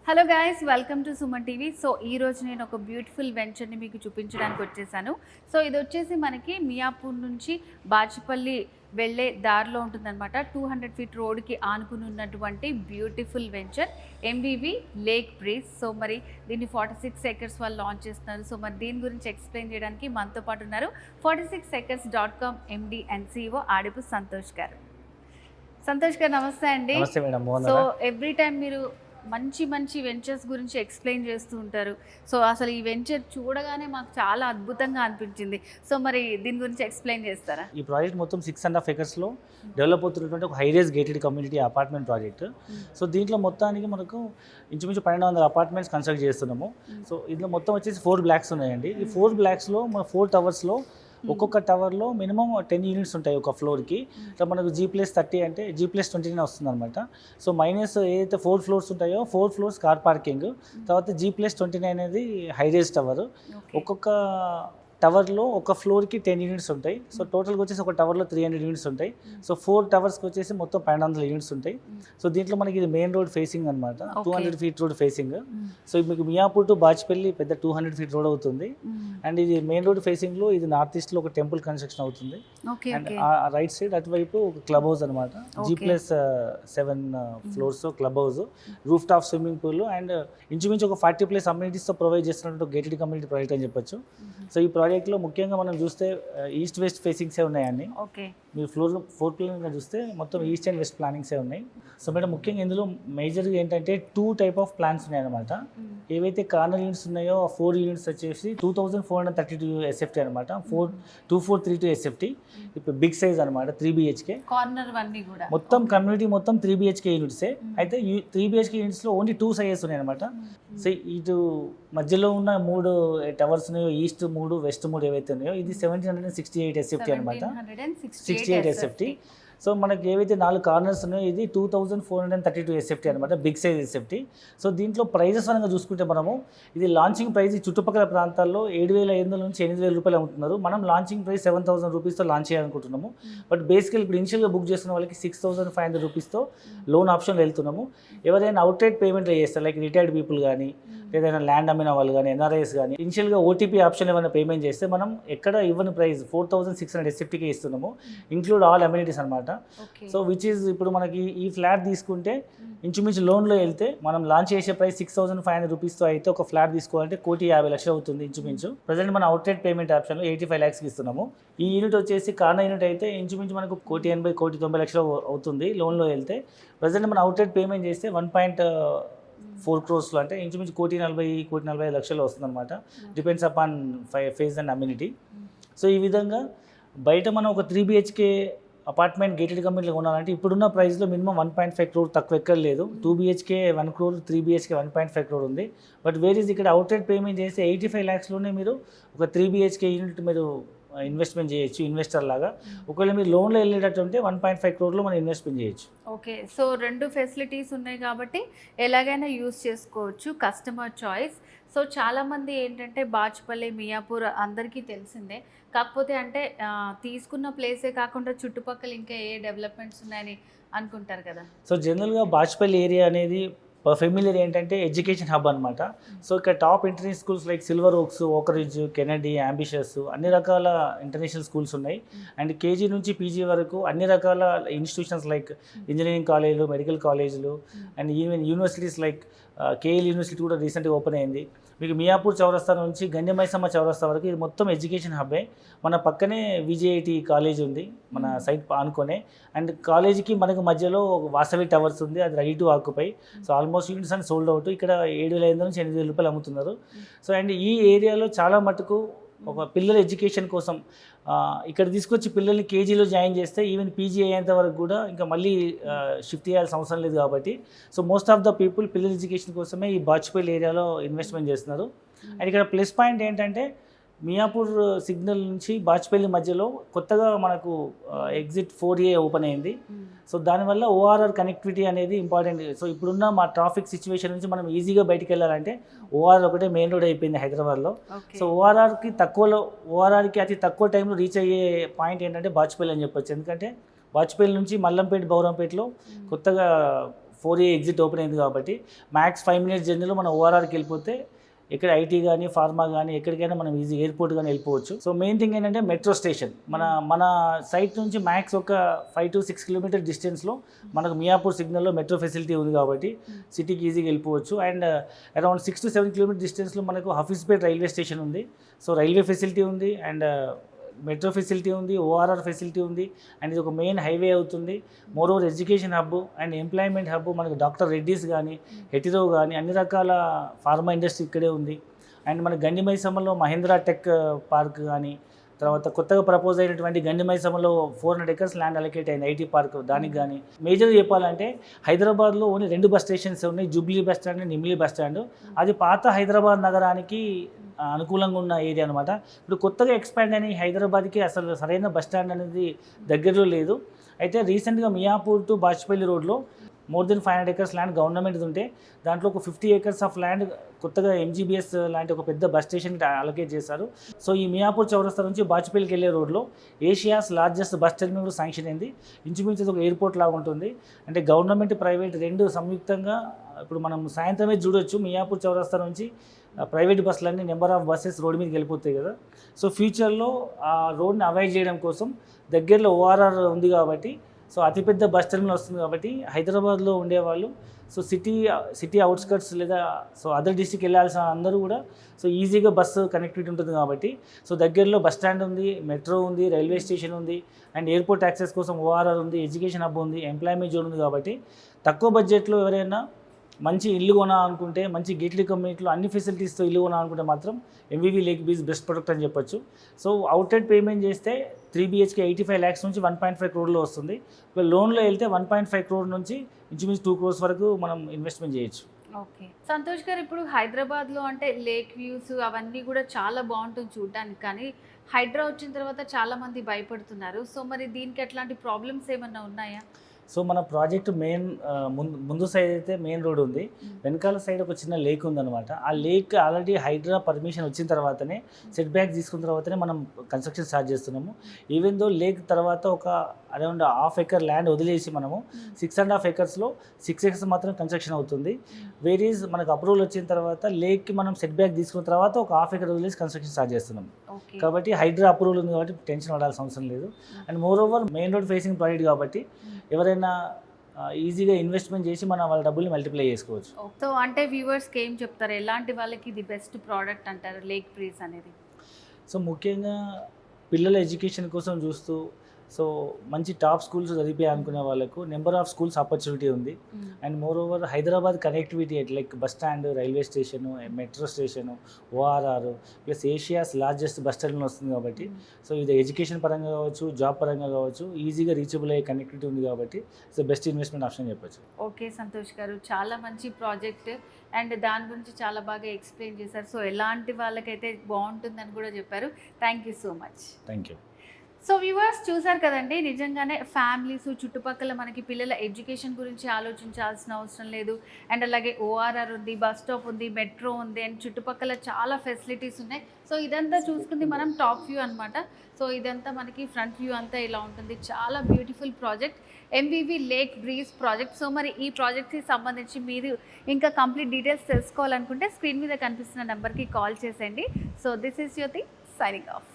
Hello guys, welcome to Suman TV. So ఈ రోజు నేను ఒక బ్యూటిఫుల్ వెంచర్ని మీకు చూపించడానికి వచ్చేసాను. సో ఇది వచ్చేసి మనకి మియాపూర్ నుంచి బాచిపల్లి వెళ్ళే దారిలో ఉంటుందన్నమాట. 200 ఫీట్ రోడ్కి ఆనుకుని ఉన్నటువంటి beautiful venture MVV lake breeze. So మరి దీన్ని 46 acres వాళ్ళు లాంచ్ చేస్తున్నారు. సో మరి దీని గురించి ఎక్స్ప్లెయిన్ చేయడానికి మనతో పాటు ఉన్నారు 46acres.com MD and CEO ఆడిపు Santosh గారు. సంతోష్ గారు నమస్తే అండి. నమస్తే మేడం. సో ఎవ్రీ టైం మీరు మంచి మంచి వెంచర్స్ గురించి ఎక్స్ప్లెయిన్ చేస్తూ ఉంటారు. సో అసలు ఈ వెంచర్ చూడగానే మాకు చాలా అద్భుతంగా అనిపించింది. సో మరి దీని గురించి ఎక్స్ప్లెయిన్ చేస్తారా? ఈ ప్రాజెక్ట్ మొత్తం 6.5 acres డెవలప్ అవుతున్నటువంటి ఒక హైరేజ్ gated community apartment project. So దీంట్లో మొత్తానికి మనకు ఇంచుమించు 1200 అపార్ట్మెంట్స్ కన్స్ట్రక్ట్ చేస్తున్నాము. సో ఇందులో మొత్తం వచ్చేసి 4 blocks ఉన్నాయండి. ఈ 4 blocksలో మన 4 towersలో ఒక్కొక్క టవర్లో మినిమం 10 units ఉంటాయి ఒక ఫ్లోర్కి. ఇట్లా మనకు G+30 అంటే G+29 వస్తుంది అనమాట. సో మైనస్ ఏదైతే 4 floors ఉంటాయో 4 floors కార్ పార్కింగ్, తర్వాత G+29 అనేది హైరేజ్ టవర్. ఒక్కొక్క టవర్లో ఒక ఫ్లోర్కి 10 units ఉంటాయి. సో టోటల్గా వచ్చేసి ఒక టవర్లో 300 units ఉంటాయి. సో 4 towersకి వచ్చేసి మొత్తం 1200 units ఉంటాయి. సో దీంట్లో మనకి ఇది మెయిన్ రోడ్ ఫేసింగ్ అనమాట. 200 feet రోడ్ ఫేసింగ్. సో మీకు మియాపూర్ టు బాచిపల్లి పెద్ద 200 feet రోడ్ అవుతుంది. అండ్ ఇది మెయిన్ రోడ్ ఫేసింగ్లో ఇది నార్త్ ఈస్ట్లో ఒక టెంపుల్ కన్స్ట్రక్షన్ అవుతుంది. అండ్ రైట్ సైడ్ అటువైపు ఒక క్లబ్ హౌస్ అనమాట. G+7 floors club house, roof top swimming pool and ఇంచుమించు ఒక 40+ అమ్యూనిటీస్తో ప్రొవైడ్ చేస్తున్నట్టు గేటెడ్ కమ్యూనిటీ ప్రాజెక్ట్ అని చెప్పొచ్చు. సో ఈ ప్రాజెక్ట్లో ముఖ్యంగా మనం చూస్తే ఈస్ట్ వెస్ట్ ఫేసింగ్సే ఉన్నాయండి. మీరు ఫోర్ ప్లానింగ్గా చూస్తే మొత్తం ఈస్ట్ అండ్ వెస్ట్ ప్లానింగ్సే ఉన్నాయి. సో మేడం ముఖ్యంగా ఇందులో మేజర్గా ఏంటంటే 2 type ఆఫ్ ప్లాన్స్ ఉన్నాయన్నమాట. ఏవైతే కార్నర్ యూనిట్స్ ఉన్నాయో ఆ 4 units వచ్చేసి 2432 SFT అనమాట. 2432 SFT. ఇప్పుడు బిగ్ సైజ్ అనమాట, 3 BHK. కార్నర్ అన్నీ కూడా మొత్తం కమ్యూనిటీ మొత్తం 3 BHK యూనిట్సే. అయితే 3 BHK యూనిట్స్లో ఓన్లీ 2 sizes ఉన్నాయి అనమాట. సో ఇటు మధ్యలో ఉన్న 3 టవర్స్ ఉన్నాయో, ఈస్ట్ 3 వెస్ట్ 3 ఏవైతే ఉన్నాయో ఇది 1768 SFT అనమాట. 68 SFT. సో మనకి ఏవైతే 4 కార్నర్స్ ఉన్నాయో ఇది 2432 SFT అనమాట, బిగ్ సైజ్ SFT. సో దీంట్లో ప్రైజెస్ పరంగా చూసుకుంటే మనము ఇది లాంచింగ్ ప్రైస్ చుట్టుపక్కల ప్రాంతాల్లో 7,500 నుంచి 8,000 రూపాయలు అమ్ముతున్నారు. మనం లాంచింగ్ ప్రైస్ 7,000 రూపీస్తో లాంచ్ చేయాలనుకుంటున్నాము. బట్ బేసికల్ ఇప్పుడు ఇనిషియల్గా బుక్ చేస్తున్న వాళ్ళకి 6,500 రూపీస్తో లోన్ ఆప్షన్లో వెళ్తున్నాము. ఎవరైనా అవుట్రైట్ పేమెంట్ చేస్తారు లైక్ రిటైర్డ్ పీపుల్ కానీ, ఏదైనా ల్యాండ్ అమ్మిన వాళ్ళు కానీ, NRIs కానీ ఇనిషియల్గా OTP ఆప్షన్ ఏమైనా పేమెంట్ చేస్తే మనం ఎక్కడ ఇవ్వని ప్రైస్ 4,600 SFTకి ఇస్తున్నాము, ఇంక్లూడ్ ఆల్ అమ్యూనిటీస్ అనమాట. సో విచ్ ఈజ్ ఇప్పుడు మనకి ఈ ఫ్లాట్ తీసుకుంటే ఇంచుమించు లోన్లో వెళ్తే మనం లాంచ్ చేసే ప్రైస్ 6,500 రూపీస్తో అయితే ఒక ఫ్లాట్ తీసుకోవాలంటే 1,50,00,000 అవుతుంది ఇంచుమించు. ప్రజెంట్ మనం అవుట్రైట్ పేమెంట్ ఆప్షన్లో 85 lakhs ఇస్తున్నాము. ఈ యూనిట్ వచ్చేసి కార్నర్ యూనిట్ అయితే ఇంచుమించు మనకు 1,80,00,000 1,90,00,000 అవుతుంది లోన్లో వెళ్తే. ప్రజెంట్ మనం అవుట్రైట్ పేమెంట్ చేస్తే 1.4 crores అంటే ఇంచుమించు 1,40,00,000 1,45,00,000 వస్తుంది అనమాట. Depends upon phase and amenity. So ఈ విధంగా బయట మనం ఒక 3 BHK అపార్ట్మెంట్ గేటెడ్ కమ్యూనిటీలో కొనాలంటే ఇప్పుడున్న ప్రైస్లో మినిమం 1.5 crore తక్కువ ఎక్కడ లేదు. 2 BHK 1 crore, 3 BHK 1.5 crore ఉంది. బట్ వేరీస్ ఇక్కడ అవుట్రైట్ పేమెంట్ చేస్తే 85 lakhsలోనే మీరు ఒక 3 BHK యూనిట్ మీరు ఇన్వెస్ట్మెంట్ చేయొచ్చు ఇన్వెస్టర్ లాగా. ఒకవేళ మీరు లోన్లో వెళ్ళేటట్టు ఉంటే 1.5 crore మనం ఇన్వెస్ట్మెంట్ చేయొచ్చు. ఓకే, సో 2 ఫెసిలిటీస్ ఉన్నాయి కాబట్టి ఎలాగైనా యూస్ చేసుకోవచ్చు, కస్టమర్ చాయిస్. సో చాలామంది ఏంటంటే బాచిపల్లి, మియాపూర్ అందరికీ తెలిసిందే. కాకపోతే అంటే తీసుకున్న ప్లేసే కాకుండా చుట్టుపక్కల ఇంకా ఏ డెవలప్మెంట్స్ ఉన్నాయని అనుకుంటారు కదా. సో జనరల్గా బాచిపల్లి ఏరియా అనేది ఫెమిలియర్ ఏంటంటే ఎడ్యుకేషన్ హబ్ అనమాట. సో ఇక్కడ top international schools like Silver Oaks, Oakridge, Kennedy, Ambitious అన్ని రకాల ఇంటర్నేషనల్ స్కూల్స్ ఉన్నాయి. అండ్ KG నుంచి PG వరకు అన్ని రకాల ఇన్స్టిట్యూషన్స్ లైక్ ఇంజనీరింగ్ కాలేజీలు, మెడికల్ కాలేజీలు and even universities like KL university కూడా రీసెంట్గా ఓపెన్ అయింది. మీకు మియాపూర్ చౌరస్తా నుంచి గండిమైసమ్మ చౌరస్తా వరకు ఇది మొత్తం ఎడ్యుకేషన్ హబ్బే. మన పక్కనే VJIT కాలేజ్ ఉంది మన సైట్ ఆనుకొనే. అండ్ కాలేజీకి మనకు మధ్యలో వాసవి టవర్స్ ఉంది, అది ready to occupy. So almost units అని సోల్డ్ అవుట్. ఇక్కడ 7,500 నుంచి 8,000 రూపాయలు అమ్ముతున్నారు. సో అండ్ ఈ ఏరియాలో చాలా మటుకు ఒక పిల్లల ఎడ్యుకేషన్ కోసం ఇక్కడ తీసుకొచ్చి పిల్లల్ని KGలో జాయిన్ చేస్తే ఈవెన్ PG అయ్యేంత వరకు కూడా ఇంకా మళ్ళీ షిఫ్ట్ చేయాల్సిన అవసరం లేదు కాబట్టి so most of the people పిల్లల ఎడ్యుకేషన్ కోసమే ఈ బాచిపల్లి ఏరియాలో ఇన్వెస్ట్మెంట్ చేస్తున్నారు. అండ్ ఇక్కడ ప్లస్ పాయింట్ ఏంటంటే మియాపూర్ సిగ్నల్ నుంచి బాచిపల్లి మధ్యలో కొత్తగా మనకు ఎగ్జిట్ 4A ఓపెన్ అయింది. సో దానివల్ల ORR కనెక్టివిటీ అనేది ఇంపార్టెంట్. సో ఇప్పుడున్న మా ట్రాఫిక్ సిచ్యువేషన్ నుంచి మనం ఈజీగా బయటికి వెళ్ళాలంటే ORR ఒకటే మెయిన్ రోడ్ అయిపోయింది హైదరాబాద్లో. సో ORRకి అతి తక్కువ టైంలో రీచ్ అయ్యే పాయింట్ ఏంటంటే బాచిపల్లి అని చెప్పొచ్చు. ఎందుకంటే బాచిపల్లి నుంచి మల్లంపేట, బౌరంపేటలో కొత్తగా 4A ఎగ్జిట్ ఓపెన్ అయింది కాబట్టి మ్యాక్స్ 5 మినిట్స్ జర్నీలో మనం ఓఆర్ఆర్కి వెళ్ళిపోతే ఇక్కడ ఐటీ కానీ ఫార్మా కానీ ఎక్కడికైనా మనం ఈజీ ఎయిర్పోర్ట్ కానీ వెళ్ళిపోవచ్చు. సో మెయిన్ థింగ్ ఏంటంటే మెట్రో స్టేషన్ మన సైట్ నుంచి మ్యాక్స్ ఒక 5 to 6 కిలోమీటర్ డిస్టెన్స్లో మనకు మియాపూర్ సిగ్నల్లో మెట్రో ఫెసిలిటీ ఉంది కాబట్టి సిటీకి ఈజీగా వెళ్ళిపోవచ్చు. అండ్ అరౌండ్ 6 to 7 కిలోమీటర్ డిస్టెన్స్లో మనకు హఫీజ్పేట్ రైల్వే స్టేషన్ ఉంది. సో రైల్వే ఫెసిలిటీ ఉంది అండ్ మెట్రో ఫెసిలిటీ ఉంది, ఓఆర్ఆర్ ఫెసిలిటీ ఉంది అండ్ ఇది ఒక మెయిన్ హైవే అవుతుంది. More over education hub and employment hub, మనకు డాక్టర్ రెడ్డీస్ కానీ హెటిరో కానీ అన్ని రకాల ఫార్మా ఇండస్ట్రీ ఇక్కడే ఉంది. అండ్ మన గండిమైసమ్మలో మహేంద్ర టెక్ పార్క్ కానీ, తర్వాత కొత్తగా ప్రపోజ్ అయినటువంటి గండిమైసమ్మలో 400 acres ల్యాండ్ అలొకేట్ అయింది ఐటీ పార్క్, దానికి కానీ. మేజర్గా చెప్పాలంటే హైదరాబాద్లో ఓన్లీ 2 బస్ స్టేషన్స్ ఉన్నాయి, జూబ్లీ బస్ స్టాండ్ అండ్ నిమ్లీ బస్ స్టాండ్. అది పాత హైదరాబాద్ నగరానికి అనుకూలంగా ఉన్న ఏరియా అనమాట. ఇప్పుడు కొత్తగా ఎక్స్పాండ్ అయిన హైదరాబాద్కి అసలు సరైన బస్ స్టాండ్ అనేది దగ్గరలో లేదు. అయితే రీసెంట్గా మియాపూర్ టు బాచ్పల్లి రోడ్లో more than 500 acres land government ఉంటే దాంట్లో ఒక 50 acres ఆఫ్ ల్యాండ్ కొత్తగా ఎంజీబీఎస్ లాంటి ఒక పెద్ద బస్ స్టేషన్కి అలొకేట్ చేశారు. సో ఈ మియాపూర్ చౌరస్తా నుంచి బాచ్పల్లికి వెళ్ళే రోడ్లో ఏషియాస్ లార్జెస్ట్ బస్ టెర్మినల్ కూడా శాంక్షన్ అయింది. ఇంచుమించు ఒక ఎయిర్పోర్ట్ లాగా ఉంటుంది. అంటే గవర్నమెంట్ ప్రైవేట్ రెండు సంయుక్తంగా ఇప్పుడు మనం సాయంత్రమే చూడొచ్చు మియాపూర్ చౌరస్తా నుంచి ప్రైవేట్ బస్సులన్నీ నెంబర్ ఆఫ్ బస్సెస్ రోడ్ మీదకి వెళ్ళిపోతాయి కదా. సో ఫ్యూచర్లో ఆ రోడ్ని అవాయిడ్ చేయడం కోసం దగ్గరలో ఓఆర్ఆర్ ఉంది కాబట్టి, సో అతిపెద్ద బస్ టెర్మినల్ వస్తుంది కాబట్టి హైదరాబాద్లో ఉండేవాళ్ళు సో సిటీ అవుట్స్కట్స్ లేదా సో అదర్ డిస్ట్రిక్ట్ వెళ్ళాల్సిన అందరూ కూడా సో ఈజీగా బస్సు కనెక్టివిటీ ఉంటుంది కాబట్టి, సో దగ్గరలో బస్ స్టాండ్ ఉంది, మెట్రో ఉంది, రైల్వే స్టేషన్ ఉంది అండ్ ఎయిర్పోర్ట్ యాక్సెస్ కోసం ఓఆర్ఆర్ ఉంది, ఎడ్యుకేషన్ హబ్ ఉంది, ఎంప్లాయ్మెంట్ జోన్ ఉంది కాబట్టి తక్కువ బడ్జెట్లో ఎవరైనా మంచి ఇల్లు కొనాలనుకుంటే, మంచి గేట్లీ కమ్యూనిటీలో అన్ని ఫెసిలిటీస్తో ఇల్లు కొనాలనుకుంటే మాత్రం MVV lake beach best product అని చెప్పొచ్చు. సో అవుట్లెట్ పేమెంట్ చేస్తే 3 BHK 85 lakhs నుంచి 1.5 crore వస్తుంది. ఇప్పుడు లోన్లో వెళ్తే 1.5 crore నుంచి ఇంచుమించు 2 crores వరకు మనం ఇన్వెస్ట్మెంట్ చేయొచ్చు. ఓకే సంతోష్ గారు, ఇప్పుడు హైదరాబాద్లో అంటే లేక్ వ్యూస్ అవన్నీ కూడా చాలా బాగుంటుంది చూడడానికి, కానీ హైడ్రా వచ్చిన తర్వాత చాలామంది భయపడుతున్నారు. సో మరి దీనికి ఎట్లాంటి ప్రాబ్లమ్స్ ఏమన్నా ఉన్నాయా? సో మన ప్రాజెక్ట్ మెయిన్ ముందు సైడ్ అయితే మెయిన్ రోడ్ ఉంది, వెనకాల సైడ్ ఒక చిన్న లేక్ ఉందన్నమాట. ఆ లేక్ ఆల్రెడీ హైడ్రా పర్మిషన్ వచ్చిన తర్వాతనే సెట్ బ్యాక్ తీసుకున్న తర్వాతనే మనం కన్స్ట్రక్షన్ స్టార్ట్ చేస్తున్నాము. ఈవెన్ దో లేక్ తర్వాత ఒక అరౌండ్ 1/2 acre ల్యాండ్ వదిలేసి మనము 6.5 acresలో 6 acres మాత్రం కన్స్ట్రక్షన్ అవుతుంది. వేరీస్ మనకు అప్రూవల్ వచ్చిన తర్వాత లేక్కి మనం సెట్ బ్యాక్ తీసుకున్న తర్వాత ఒక 1/2 acre వదిలేసి కన్స్ట్రక్షన్ స్టార్ట్ చేస్తున్నాం. కాబట్టి హైడ్రా అప్రూవల్ ఉంది కాబట్టి టెన్షన్ పడాల్సిన అవసరం లేదు. And more over main road facing project కాబట్టి ఎవరైనా ఈజీగా ఇన్వెస్ట్మెంట్ చేసి మన వాళ్ళ డబ్బుల్ని మల్టిప్లై చేసుకోవచ్చు. సో అంటే వ్యూవర్స్కి ఏం చెప్తారు, ఎలాంటి వాళ్ళకి ఇది బెస్ట్ ప్రోడక్ట్ అంటారు లేక్ బ్రీజ్ అనేది? సో ముఖ్యంగా పిల్లల ఎడ్యుకేషన్ కోసం చూస్తూ సో మంచి టాప్ స్కూల్స్ చదివే అనుకునే వాళ్ళకు నెంబర్ ఆఫ్ స్కూల్స్ ఆపర్చునిటీ ఉంది. And more over Hyderabad connectivity like bus stand, railway station, metro station, ORR plus Asia's largest bus terminal వస్తుంది కాబట్టి సో ఇది ఎడ్యుకేషన్ పరంగా కావచ్చు, జాబ్ పరంగా కావచ్చు, ఈజీగా రీచబుల్ అయ్యే కనెక్టివిటీ ఉంది కాబట్టి ఇట్స్ బెస్ట్ ఇన్వెస్ట్మెంట్ ఆప్షన్ చెప్పచ్చు. ఓకే సంతోష్ గారు, చాలా మంచి ప్రాజెక్ట్ అండ్ దాని గురించి చాలా బాగా ఎక్స్ప్లెయిన్ చేశారు. సో ఎలాంటి వాళ్ళకైతే బాగుంటుందని కూడా చెప్పారు. Thank you so much. Thank you. So viewers చూసారు కదండి, నిజంగానే ఫ్యామిలీస్ చుట్టుపక్కల మనకి పిల్లల ఎడ్యుకేషన్ గురించి ఆలోచించాల్సిన అవసరం లేదు. అండ్ అలాగే ఓఆర్ఆర్ ఉంది, బస్ స్టాప్ ఉంది, మెట్రో ఉంది అండ్ చుట్టుపక్కల చాలా ఫెసిలిటీస్ ఉన్నాయి. సో ఇదంతా చూసుకుంది మనం టాప్ వ్యూ అనమాట. సో ఇదంతా మనకి ఫ్రంట్ వ్యూ అంతా ఇలా ఉంటుంది. చాలా beautiful project MVV lake breeze project. So మరి ఈ ప్రాజెక్ట్కి సంబంధించి మీరు ఇంకా కంప్లీట్ డీటెయిల్స్ తెలుసుకోవాలనుకుంటే స్క్రీన్ మీద కనిపిస్తున్న నెంబర్కి కాల్ చేసేయండి. సో దిస్ ఈస్ యువతి సైనింగ్ ఆఫ్.